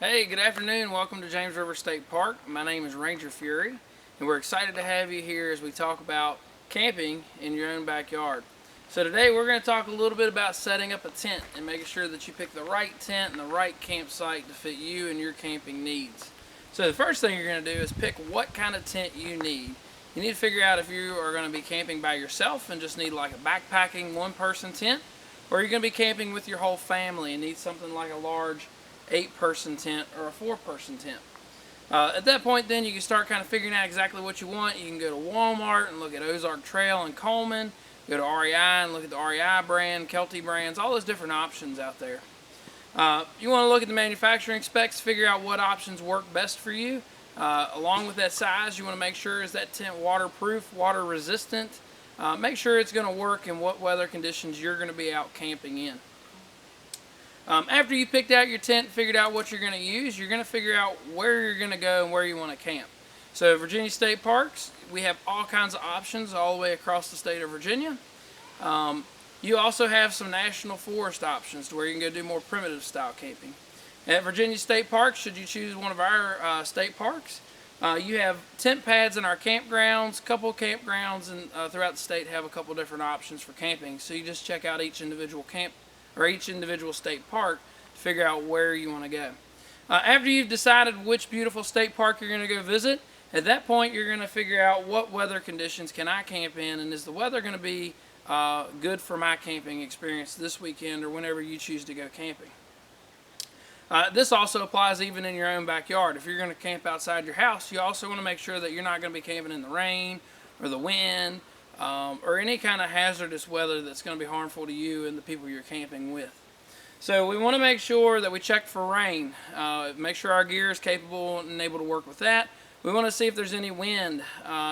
Hey, good afternoon. Welcome to James River State Park. My name is Ranger Fury, and we're excited to have you here as we talk about camping in your own backyard. So today we're going to talk a little bit about setting up a tent and making sure that you pick the right tent and the right campsite to fit you and your camping needs. So the first thing you're going to do is pick what kind of tent you need. You need to figure out if you are going to be camping by yourself and just need like a backpacking one-person tent, or you're going to be camping with your whole family and need something like a large 8-person tent or a 4-person tent. At that point then you can start kind of figuring out exactly what you want. You can go to Walmart and look at Ozark Trail and Coleman, go to REI and look at the REI brand, Kelty brands, all those different options out there. You want to look at the manufacturing specs, figure out what options work best for you. Along with that size, you want to make sure is that tent waterproof, water resistant. Make sure it's going to work in what weather conditions you're going to be out camping in. After you picked out your tent and figured out what you're going to use, you're going to figure out where you're going to go and where you want to camp. So Virginia State Parks, we have all kinds of options all the way across the state of Virginia. You also have some national forest options to where you can go do more primitive style camping. At Virginia State Parks, should you choose one of our state parks, you have tent pads in our campgrounds. Couple campgrounds throughout the state have a couple different options for camping. So you just check out each individual camp or each individual state park to figure out where you want to go. After you've decided which beautiful state park you're going to go visit, at that point you're going to figure out what weather conditions can I camp in, and is the weather going to be good for my camping experience this weekend or whenever you choose to go camping. This also applies even in your own backyard. If you're going to camp outside your house, you also want to make sure that you're not going to be camping in the rain or the wind, or any kind of hazardous weather that's going to be harmful to you and the people you're camping with. So we want to make sure that we check for rain, make sure our gear is capable and able to work with that. We want to see if there's any wind.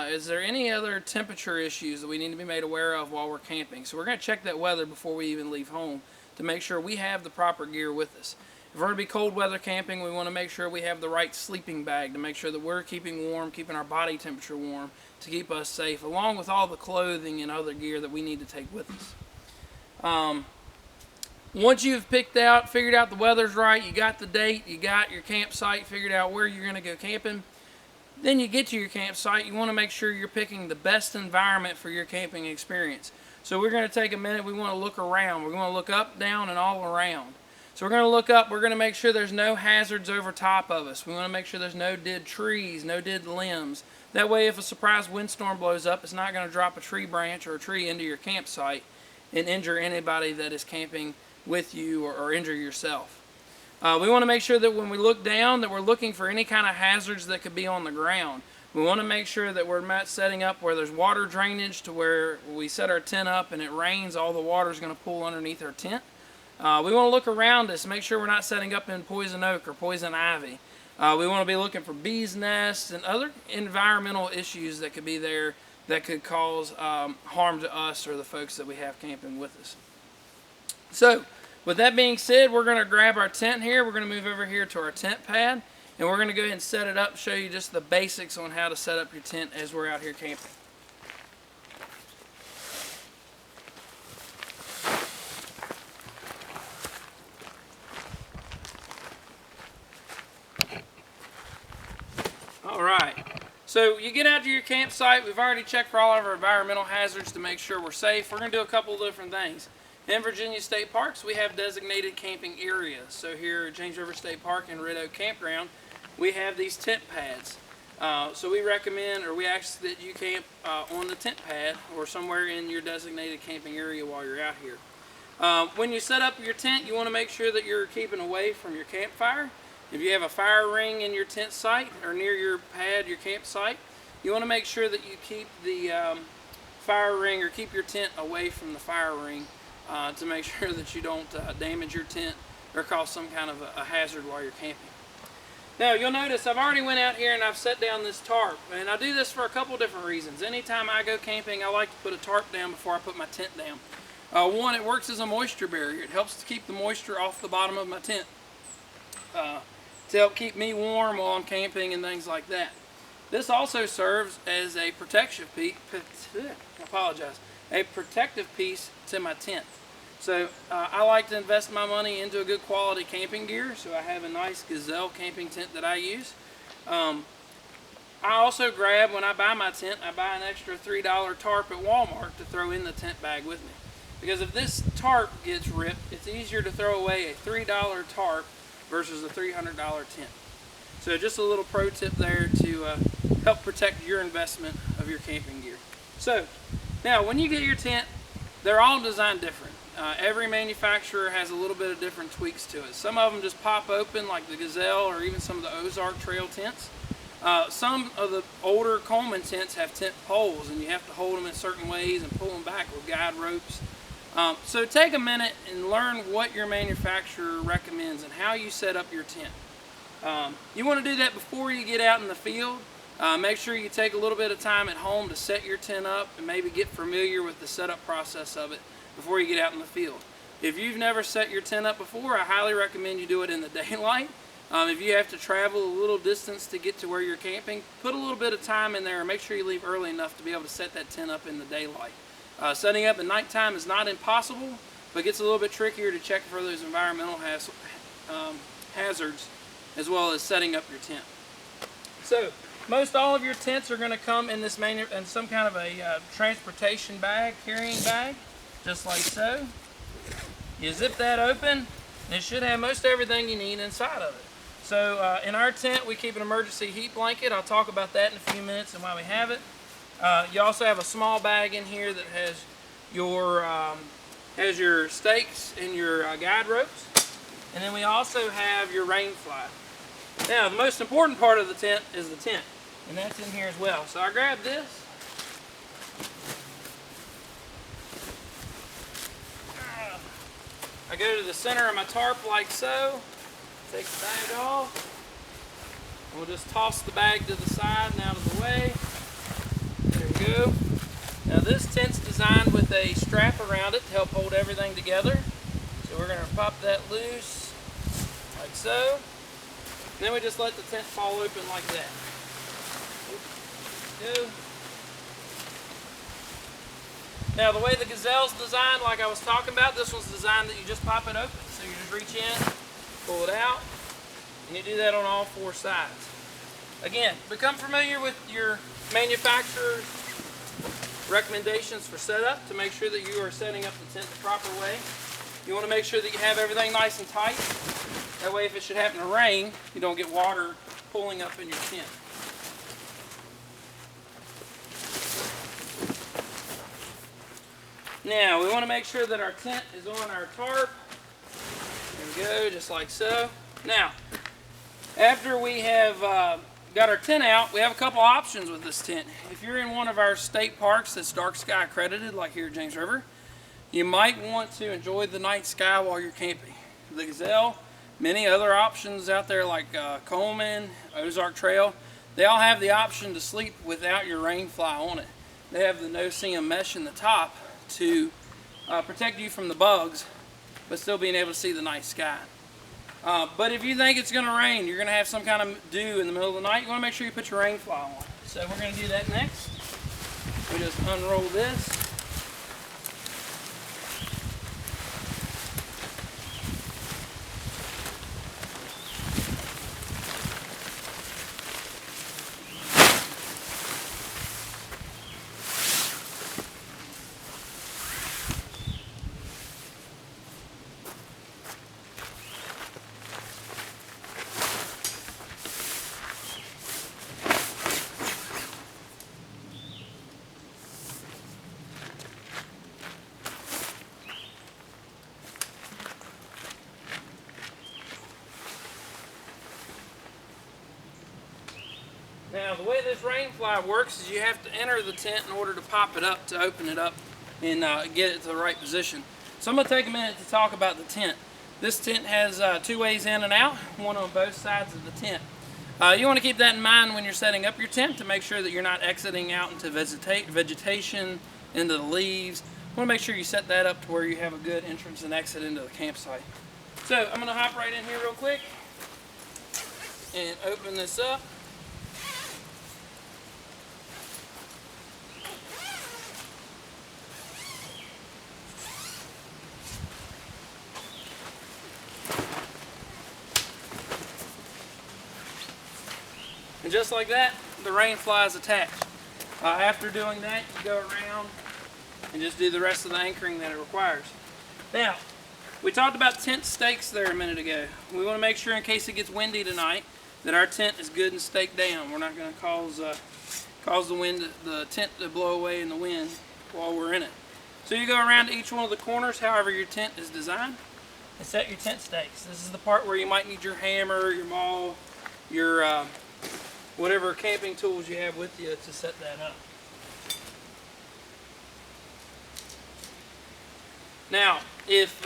Is there any other temperature issues that we need to be made aware of while we're camping? So we're going to check that weather before we even leave home to make sure we have the proper gear with us. If we're going to be cold weather camping, we want to make sure we have the right sleeping bag to make sure that we're keeping warm, keeping our body temperature warm to keep us safe, along with all the clothing and other gear that we need to take with us. Once you've figured out the weather's right, you got the date, you got your campsite, figured out where you're going to go camping, then you get to your campsite, you want to make sure you're picking the best environment for your camping experience. So we're going to take a minute, we want to look around. We're going to look up, down, and all around. So we're going to look up, we're going to make sure there's no hazards over top of us. We want to make sure there's no dead trees, no dead limbs. That way if a surprise windstorm blows up, it's not going to drop a tree branch or a tree into your campsite and injure anybody that is camping with you or injure yourself. We want to make sure that when we look down that we're looking for any kind of hazards that could be on the ground. We want to make sure that we're not setting up where there's water drainage to where we set our tent up and it rains, all the water is going to pool underneath our tent. We want to look around us, make sure we're not setting up in poison oak or poison ivy. We want to be looking for bees' nests and other environmental issues that could be there that could cause harm to us or the folks that we have camping with us. So, with that being said, we're going to grab our tent here. We're going to move over here to our tent pad, and we're going to go ahead and set it up, show you just the basics on how to set up your tent as we're out here camping. Alright, so you get out to your campsite. We've already checked for all of our environmental hazards to make sure we're safe. We're going to do a couple of different things. In Virginia State Parks, we have designated camping areas. So here at James River State Park and Red Oak Campground, we have these tent pads. So we recommend, or we ask that you camp on the tent pad or somewhere in your designated camping area while you're out here. When you set up your tent, you want to make sure that you're keeping away from your campfire. If you have a fire ring in your tent site or near your pad, your campsite, you want to make sure that you keep the fire ring or keep your tent away from the fire ring to make sure that you don't damage your tent or cause some kind of a hazard while you're camping. Now you'll notice I've already went out here and I've set down this tarp, and I do this for a couple different reasons. Anytime I go camping, I like to put a tarp down before I put my tent down. One, it works as a moisture barrier. It helps to keep the moisture off the bottom of my tent. To help keep me warm while I'm camping and things like that. This also serves as a protective piece to my tent. So I like to invest my money into a good quality camping gear, so I have a nice Gazelle camping tent that I use. I also grab, when I buy my tent, I buy an extra $3 tarp at Walmart to throw in the tent bag with me. Because if this tarp gets ripped, it's easier to throw away a $3 tarp versus a $300 tent. So just a little pro tip there to help protect your investment of your camping gear. So now when you get your tent, they're all designed different. Every manufacturer has a little bit of different tweaks to it. Some of them just pop open like the Gazelle or even some of the Ozark Trail tents. Some of the older Coleman tents have tent poles and you have to hold them in certain ways and pull them back with guide ropes. So take a minute and learn what your manufacturer recommends and how you set up your tent. You want to do that before you get out in the field. Make sure you take a little bit of time at home to set your tent up and maybe get familiar with the setup process of it before you get out in the field. If you've never set your tent up before, I highly recommend you do it in the daylight. If you have to travel a little distance to get to where you're camping, put a little bit of time in there and make sure you leave early enough to be able to set that tent up in the daylight. Setting up at nighttime is not impossible, but it gets a little bit trickier to check for those environmental hazards as well as setting up your tent. So most all of your tents are going to come in this in some kind of a transportation bag, carrying bag, just like so. You zip that open and it should have most everything you need inside of it. So in our tent we keep an emergency heat blanket. I'll talk about that in a few minutes and why we have it. You also have a small bag in here that has your stakes and your guide ropes. And then we also have your rain fly. Now the most important part of the tent is the tent. And that's in here as well. So I grab this. I go to the center of my tarp like so. Take the bag off. We'll just toss the bag to the side and out of the way. There we go. Now this tent's designed with a strap around it to help hold everything together. So we're going to pop that loose like so. And then we just let the tent fall open like that. Go. Now the way the Gazelle's designed, like I was talking about, this one's designed that you just pop it open. So you just reach in, pull it out, and you do that on all four sides. Again, become familiar with your manufacturer's recommendations for setup to make sure that you are setting up the tent the proper way. You want to make sure that you have everything nice and tight. That way if it should happen to rain, you don't get water pooling up in your tent. Now, we want to make sure that our tent is on our tarp. There we go, just like so. Now, after we have got our tent out, we have a couple options with this tent. If you're in one of our state parks that's dark sky accredited, like here at James River, you might want to enjoy the night sky while you're camping. The Gazelle, many other options out there like Coleman, Ozark Trail, they all have the option to sleep without your rain fly on it. They have the no-seam mesh in the top to protect you from the bugs, but still being able to see the night sky. But if you think it's going to rain, you're going to have some kind of dew in the middle of the night, you want to make sure you put your rain fly on. So we're going to do that next. We just unroll this. Now the way this rain fly works is you have to enter the tent in order to pop it up, to open it up and get it to the right position. So I'm going to take a minute to talk about the tent. This tent has two ways in and out, one on both sides of the tent. You want to keep that in mind when you're setting up your tent to make sure that you're not exiting out into vegetation, into the leaves. You want to make sure you set that up to where you have a good entrance and exit into the campsite. So I'm going to hop right in here real quick and open this up. And just like that, the rain fly is attached. After doing that, you go around and just do the rest of the anchoring that it requires. Now, we talked about tent stakes there a minute ago. We want to make sure, in case it gets windy tonight, that our tent is good and staked down. We're not going to cause the tent to blow away in the wind while we're in it. So you go around to each one of the corners, however your tent is designed, and set your tent stakes. This is the part where you might need your hammer, your maul, your whatever camping tools you have with you to set that up. Now, if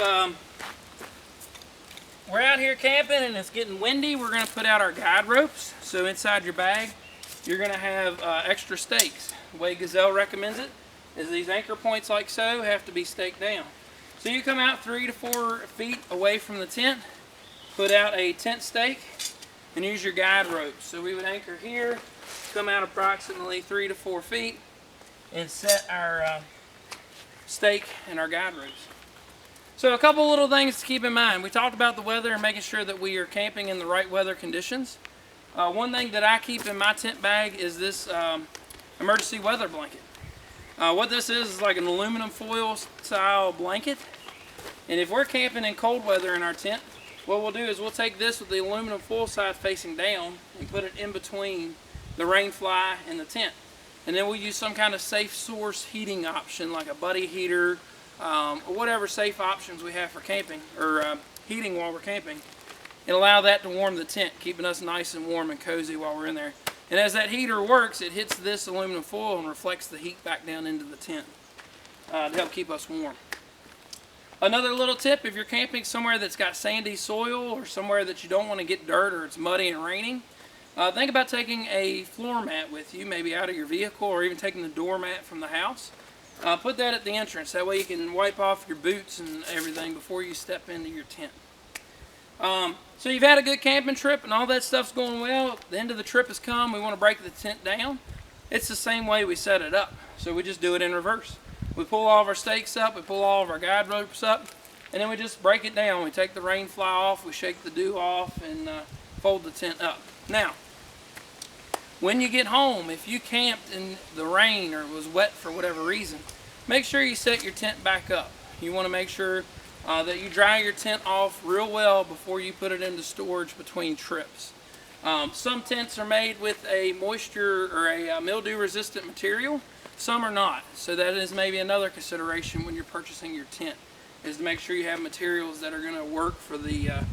we're out here camping and it's getting windy, we're going to put out our guide ropes. So inside your bag, you're going to have extra stakes. The way Gazelle recommends it is these anchor points like so have to be staked down. So you come out 3 to 4 feet away from the tent, put out a tent stake, and use your guide ropes. So we would anchor here, come out approximately 3 to 4 feet, and set our stake and our guide ropes. So a couple little things to keep in mind. We talked about the weather and making sure that we are camping in the right weather conditions. One thing that I keep in my tent bag is this emergency weather blanket. What this is like an aluminum foil style blanket. And if we're camping in cold weather in our tent, what we'll do is we'll take this with the aluminum foil side facing down and put it in between the rain fly and the tent. And then we'll use some kind of safe source heating option like a buddy heater or whatever safe options we have for camping or heating while we're camping, and allow that to warm the tent, keeping us nice and warm and cozy while we're in there. And as that heater works, it hits this aluminum foil and reflects the heat back down into the tent to help keep us warm. Another little tip, if you're camping somewhere that's got sandy soil or somewhere that you don't want to get dirt or it's muddy and raining, think about taking a floor mat with you, maybe out of your vehicle, or even taking the doormat from the house. Put that at the entrance. That way you can wipe off your boots and everything before you step into your tent. So you've had a good camping trip and all that stuff's going well. The end of the trip has come. We want to break the tent down. It's the same way we set it up. So we just do it in reverse. We pull all of our stakes up, we pull all of our guide ropes up, and then we just break it down. We take the rain fly off, we shake the dew off, and fold the tent up. Now, when you get home, if you camped in the rain or it was wet for whatever reason, make sure you set your tent back up. You want to make sure that you dry your tent off real well before you put it into storage between trips. Some tents are made with a moisture or a mildew resistant material. Some are not. So that is maybe another consideration when you're purchasing your tent, is to make sure you have materials that are going to work for the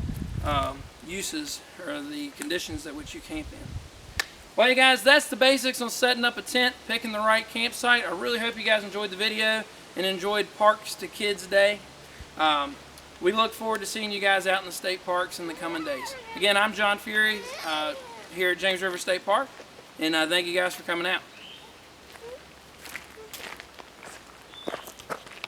uses or the conditions that which you camp in. Well, you guys, that's the basics on setting up a tent, picking the right campsite. I really hope you guys enjoyed the video and enjoyed Parks to Kids Day. We look forward to seeing you guys out in the state parks in the coming days. Again, I'm John Fury here at James River State Park, and thank you guys for coming out.